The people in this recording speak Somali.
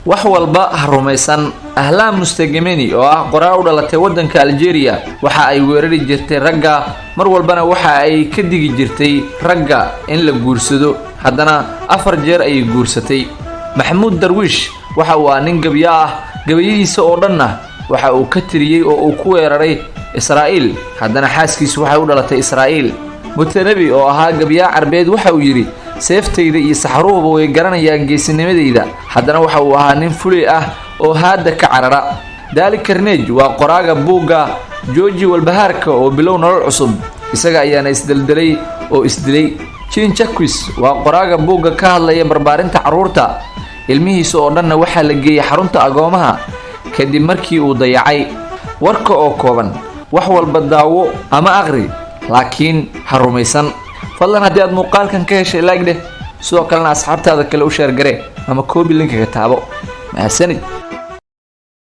wax walba ha rumaysan. Ahlam Mustaqimeni oo ah qoraa u dhalatay wadanka Algeria waxa ay weerari jirtay ragga mar walbana waxa ay ka digi jirtay ragga in la guursado haddana 4 jeer ay guursatay. Mahmoud Darwish waxa uu nin gabiya ah gabayadiisa oo dhanna waxa uu ka tiriyay oo uu ku weeraray Israa'iil haddana xaaskiisu waxa u dhalatay Israa'iil. Mutanabi oo ahaa gabiya Carbeed waxa uu yiri seeftayda iyo saxaruuba way garanayaan geesinimadeyda haddana waxa uu ahaa nin fuli ah oo haada ka carara. Daali Carnage waa qoraaga buugga Jooji Walbahaarka oo bilow nolol cusub isaga ayaana isdaldalay oo isdilay. Jean Jacques waa qoraaga buugga ka hadlaya barbaarinta carruurta ilmihiisa oo dhanna waxa la geeyay xarunta agoomaha kadib markii uu dayacay. warka oo kooban wax walba daawo ama aqri laakiin ha rumaysan. fadlan haddii aad muuqaalkan ka heshay like dheh sidoo kalena asxaabtaada kale u share garee ama copy link ka taabo. mahadsanid.